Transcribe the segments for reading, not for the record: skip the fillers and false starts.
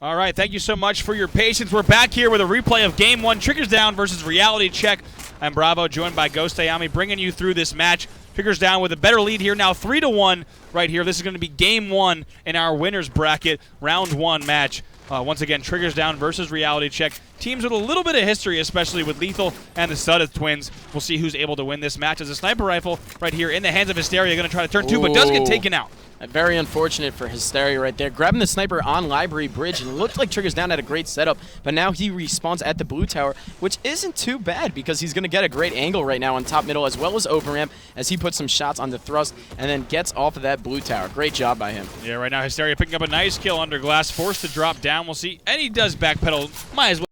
All right, thank you so much for your patience. We're back here with a replay of Game 1, Triggers Down versus Reality Check. I'm Bravo, joined by Ghost Ayami, bringing you through this match. Triggers Down with a better lead here now, 3-1 right here. This is going to be Game 1 in our winners bracket, Round 1 match. Once again, Triggers Down versus Reality Check. Teams with a little bit of history, especially with Lethal and the Sudeth twins. We'll see who's able to win this match as a sniper rifle right here in the hands of Hysteria. Going to try to turn two, but does get taken out. Very unfortunate for Hysteria right there. Grabbing the sniper on Library Bridge, and it looked like Triggers Down had a great setup, but now he respawns at the blue tower, which isn't too bad because he's going to get a great angle right now on top middle as well as over ramp as he puts some shots on the thrust and then gets off of that blue tower. Great job by him. Yeah, right now Hysteria picking up a nice kill under glass, forced to drop down. We'll see, and he does backpedal. Might as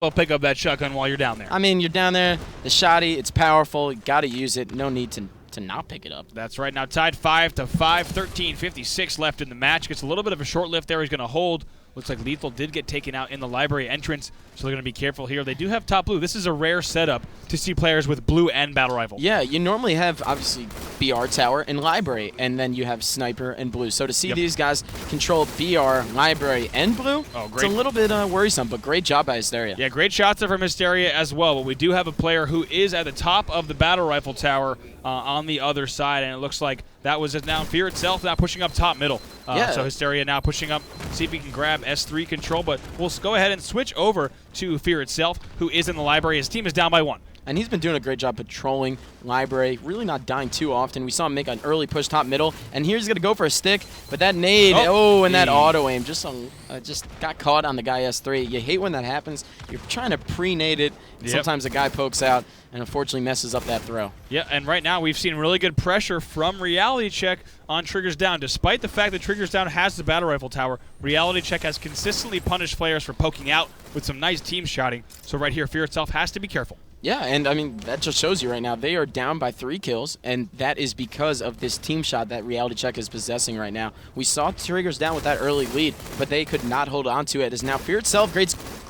well pick up that shotgun while you're down there. I mean, you're down there, the shotty, it's powerful, you got to use it, no need to not pick it up. That's right. Now tied 5-5, 13:56 left in the match. Gets a little bit of a short lift there. He's going to hold. Looks like Lethal did get taken out in the library entrance, so they're going to be careful here. They do have top blue. This is a rare setup to see players with blue and battle rifle. Yeah, you normally have, obviously, BR tower and library, and then you have sniper and blue. So to see these guys control BR, library, and blue, it's a little bit worrisome, but great job by Hysteria. Yeah, great shots there from Hysteria as well, but we do have a player who is at the top of the battle rifle tower on the other side, and it looks like that was now Fear itself now pushing up top middle. So Hysteria now pushing up, see if he can grab S3 control, but we'll go ahead and switch over to Fear itself, who is in the library. His team is down by 1. And he's been doing a great job patrolling library, really not dying too often. We saw him make an early push top middle, and here he's going to go for a stick, but that nade, and that auto aim just got caught on the guy S3. You hate when that happens. You're trying to pre-nade it, and sometimes the guy pokes out and unfortunately messes up that throw. Yeah, and right now we've seen really good pressure from Reality Check on Triggers Down. Despite the fact that Triggers Down has the battle rifle tower, Reality Check has consistently punished players for poking out with some nice team shotting. So right here, Fear itself has to be careful. Yeah, and I mean, that just shows you right now, they are down by 3 kills, and that is because of this team shot that Reality Check is possessing right now. We saw Triggers Down with that early lead, but they could not hold on to it. As now Fear itself,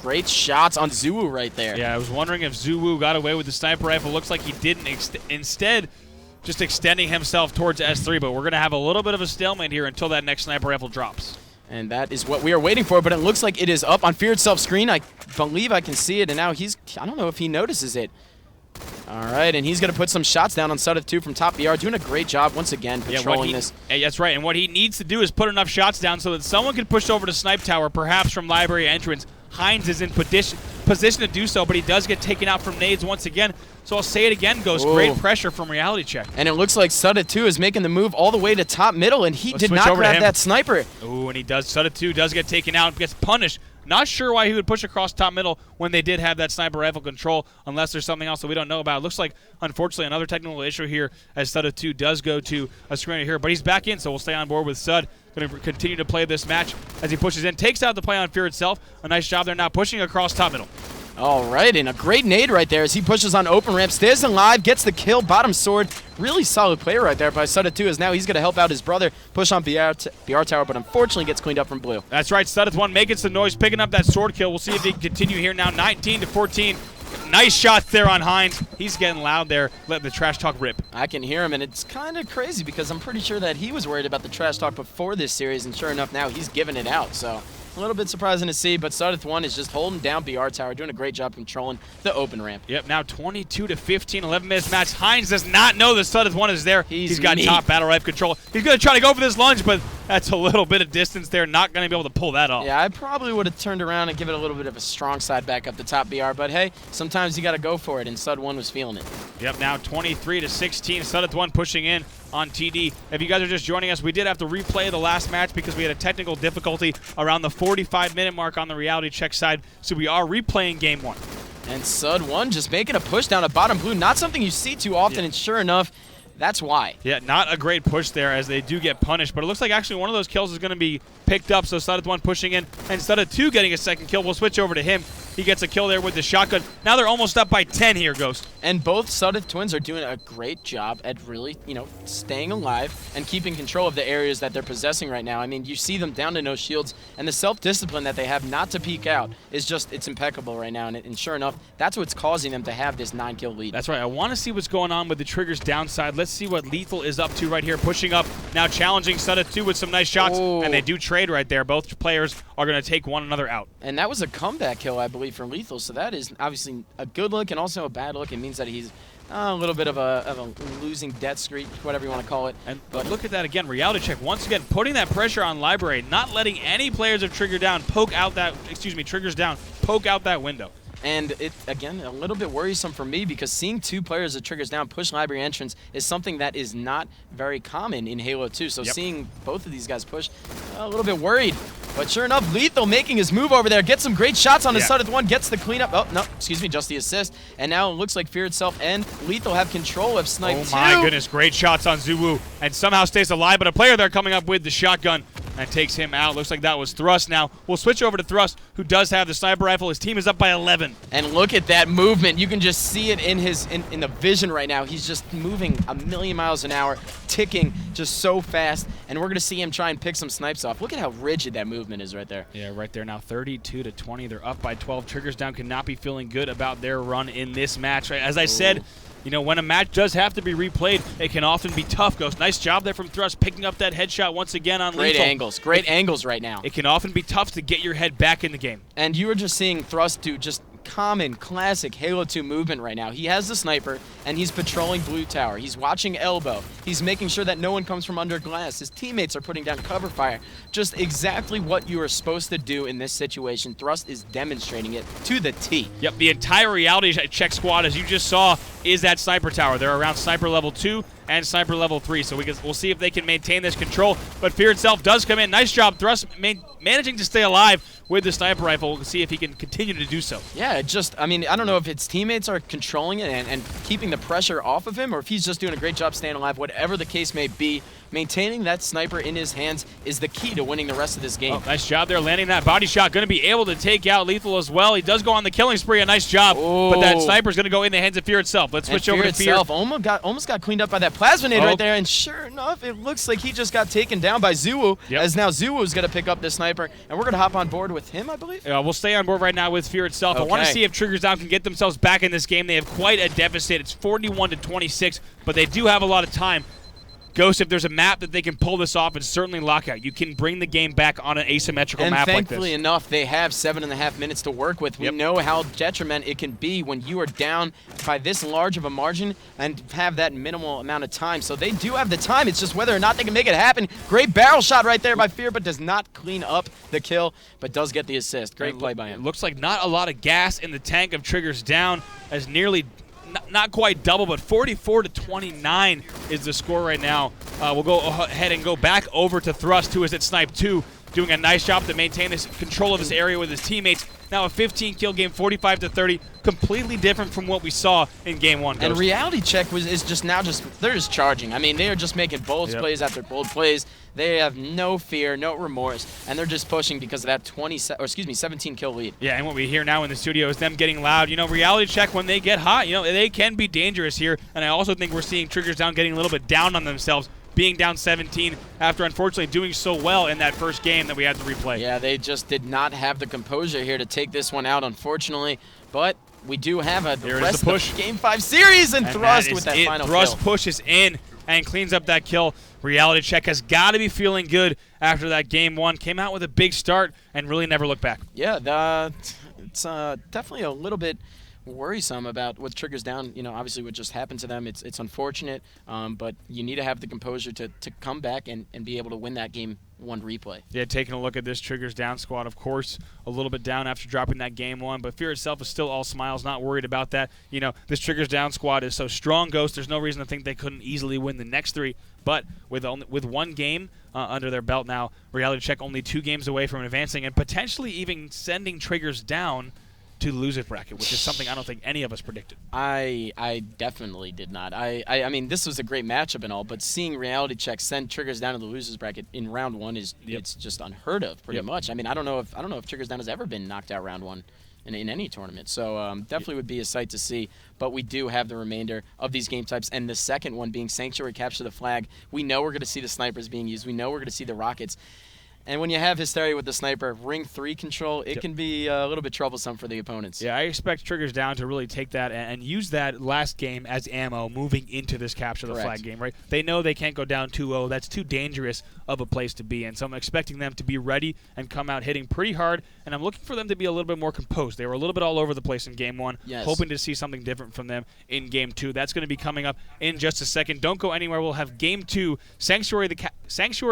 great shots on Zuwu right there. Yeah, I was wondering if Zuwu got away with the sniper rifle. Looks like he didn't. Instead, just extending himself towards S3, but we're going to have a little bit of a stalemate here until that next sniper rifle drops. And that is what we are waiting for, but it looks like it is up on Fear itself screen. I believe I can see it, and now I don't know if he notices it. All right, and he's going to put some shots down on Sudeth 2 from top BR, doing a great job once again patrolling this. Yeah, that's right, and what he needs to do is put enough shots down so that someone can push over to Snipe Tower, perhaps from library entrance. Hines is in position to do so, but he does get taken out from nades once again. So I'll say it again, Ghost. Great pressure from Reality Check. And it looks like Sudeth 2 is making the move all the way to top middle, and he did not grab that sniper. Ooh, and he does. Sudeth 2 does get taken out, gets punished. Not sure why he would push across top middle when they did have that sniper rifle control, unless there's something else that we don't know about. It looks like, unfortunately, another technical issue here as Sudeth 2 does go to a screener here. But he's back in, so we'll stay on board with Sud. Going to continue to play this match as he pushes in. Takes out the play on Fear itself. A nice job there now pushing across top middle. All right, and a great nade right there as he pushes on open ramp, stays alive, gets the kill, bottom sword. Really solid play right there by Sudeth 2, as now he's going to help out his brother, push on BR tower, but unfortunately gets cleaned up from blue. That's right, Sudeth 1 making some noise, picking up that sword kill. We'll see if he can continue here now, 19-14. Nice shots there on Hines. He's getting loud there, letting the trash talk rip. I can hear him, and it's kind of crazy because I'm pretty sure that he was worried about the trash talk before this series, and sure enough, now he's giving it out, so a little bit surprising to see, but Sudeth 1 is just holding down BR tower, doing a great job controlling the open ramp. Yep, now 22-15, 11-minute match. Hines does not know that Sudeth 1 is there. He's got top battle rifle control. He's going to try to go for this lunge, but that's a little bit of distance there. Not going to be able to pull that off. Yeah, I probably would have turned around and given it a little bit of a strong side back up the top BR, but hey, sometimes you got to go for it, and Sud 1 was feeling it. Yep, now 23-16, Sudeth 1 pushing in on TD. If you guys are just joining us, we did have to replay the last match because we had a technical difficulty around the 45-minute mark on the Reality Check side, so we are replaying Game 1. And Sud 1 just making a push down at bottom blue, not something you see too often, and sure enough, that's why. Yeah, not a great push there as they do get punished, but it looks like actually one of those kills is going to be picked up, so Sudeth 1 pushing in, and Sudeth 2 getting a second kill. We'll switch over to him. He gets a kill there with the shotgun. Now they're almost up by 10 here, Ghost. And both Sudeth twins are doing a great job at really, staying alive and keeping control of the areas that they're possessing right now. I mean, you see them down to no shields, and the self-discipline that they have not to peek out is just, it's impeccable right now. And sure enough, that's what's causing them to have this 9-kill lead. That's right. I want to see what's going on with the Triggers downside. Let's see what Lethal is up to right here, pushing up, now challenging Sudeth too with some nice shots, and they do trade right there. Both players are going to take one another out. And that was a comeback kill, I believe, for Lethal, so that is obviously a good look and also a bad look. It means that he's a little bit of a losing death streak, whatever you want to call it. But look at that again. Reality Check once again putting that pressure on Library, not letting any players of Triggers Down poke out that window. And it, again, a little bit worrisome for me because seeing two players of Triggers Down push Library entrance is something that is not very common in Halo 2. So seeing both of these guys push, a little bit worried. But sure enough, Lethal making his move over there, gets some great shots on the Sudeth one, gets the cleanup. Oh, no, excuse me, just the assist. And now it looks like Fear itself and Lethal have control of Snipe 2. Oh my goodness, great shots on Zuwu. And somehow stays alive, but a player there coming up with the shotgun and takes him out. Looks like that was Thrust now. We'll switch over to Thrust, who does have the sniper rifle. His team is up by 11. And look at that movement. You can just see it in his in the vision right now. He's just moving a million miles an hour, ticking just so fast. And we're going to see him try and pick some snipes off. Look at how rigid that movement is right there. Yeah, right there now, 32-20. They're up by 12. Triggers Down cannot be feeling good about their run in this match. As I said, when a match does have to be replayed, it can often be tough, Ghost. Nice job there from Thrust, picking up that headshot once again on Lethal. Great angles right now. It can often be tough to get your head back in the game. And you were just seeing Thrust do just common, classic Halo 2 movement right now. He has the sniper, and he's patrolling Blue Tower. He's watching elbow. He's making sure that no one comes from under glass. His teammates are putting down cover fire. Just exactly what you are supposed to do in this situation. Thrust is demonstrating it to the T. Yep, the entire Reality Check squad, as you just saw, is that sniper tower. They're around sniper level 2 and sniper level 3, so we'll see if they can maintain this control. But Fear itself does come in. Nice job, Thrust managing to stay alive with the sniper rifle. We'll see if he can continue to do so. Yeah, I don't know if his teammates are controlling it and keeping the pressure off of him, or if he's just doing a great job staying alive. Whatever the case may be, maintaining that sniper in his hands is the key to winning the rest of this game. Oh, nice job there, landing that body shot. Going to be able to take out Lethal as well. He does go on the killing spree. A nice job, but that sniper's going to go in the hands of Fear itself. Let's switch over to Fear. Almost got cleaned up by that plasminade right there, and sure enough, it looks like he just got taken down by Zuwu, as now Zuwu's going to pick up the sniper, and we're going to hop on board with him, I believe. We'll stay on board right now with Fear itself. Okay. I want to see if Triggers Down can get themselves back in this game. They have quite a deficit. It's 41-26, but they do have a lot of time. Ghost, if there's a map that they can pull this off, it's certainly Lockout. You can bring the game back on an asymmetrical map like this. And thankfully enough, they have 7.5 minutes to work with. We know how detrimental it can be when you are down by this large of a margin and have that minimal amount of time. So they do have the time. It's just whether or not they can make it happen. Great barrel shot right there by Fear, but does not clean up the kill, but does get the assist. Great play by him. Looks like not a lot of gas in the tank of Triggers Down, as nearly not quite double, but 44-29 is the score right now. We'll go ahead and go back over to Thrust, who is at Snipe 2, doing a nice job to maintain this control of this area with his teammates. Now a 15-kill game, 45-30, completely different from what we saw in Game 1. And Reality Check is just they're just charging. I mean, they are just making bold plays after bold plays. They have no fear, no remorse, and they're just pushing because of that 17-kill lead. Yeah, and what we hear now in the studio is them getting loud. Reality Check, when they get hot, they can be dangerous here. And I also think we're seeing Triggers Down getting a little bit down on themselves, being down 17 after unfortunately doing so well in that first game that we had to replay. Yeah, they just did not have the composure here to take this one out, unfortunately. But we do have the rest of the Game 5 series, and Thrust with that final kill. Thrust pushes in and cleans up that kill. Reality Check has got to be feeling good after that Game 1. Came out with a big start and really never looked back. Yeah, it's definitely a little bit worrisome about what Triggers Down, obviously what just happened to them. It's unfortunate, but you need to have the composure to come back and be able to win that Game 1 replay. Yeah, taking a look at this Triggers Down squad, of course, a little bit down after dropping that Game 1, but Fear itself is still all smiles, not worried about that. This Triggers Down squad is so strong, Ghost, there's no reason to think they couldn't easily win the next 3, but with one game under their belt now, Reality Check only 2 games away from advancing and potentially even sending Triggers Down to the losers bracket, which is something I don't think any of us predicted. I definitely did not. I mean, this was a great matchup and all, but seeing Reality Check send Triggers Down to the losers bracket in round 1 is it's just unheard of, pretty much. I mean, I don't know if Triggers Down has ever been knocked out round 1. in any tournament. So definitely would be a sight to see. But we do have the remainder of these game types, and the second one being Sanctuary Capture the Flag. We know we're going to see the snipers being used. We know we're going to see the rockets. And when you have Hysteria with the sniper, ring 3 control, it can be a little bit troublesome for the opponents. Yeah, I expect Triggers Down to really take that and use that last game as ammo moving into this Capture the Flag game, right? They know they can't go down 2-0. That's too dangerous of a place to be in. So I'm expecting them to be ready and come out hitting pretty hard, and I'm looking for them to be a little bit more composed. They were a little bit all over the place in Game 1, hoping to see something different from them in Game 2. That's going to be coming up in just a second. Don't go anywhere. We'll have Game 2, Sanctuary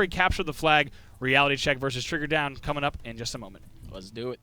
Capture the Flag, Reality Check versus Trigger Down coming up in just a moment. Let's do it.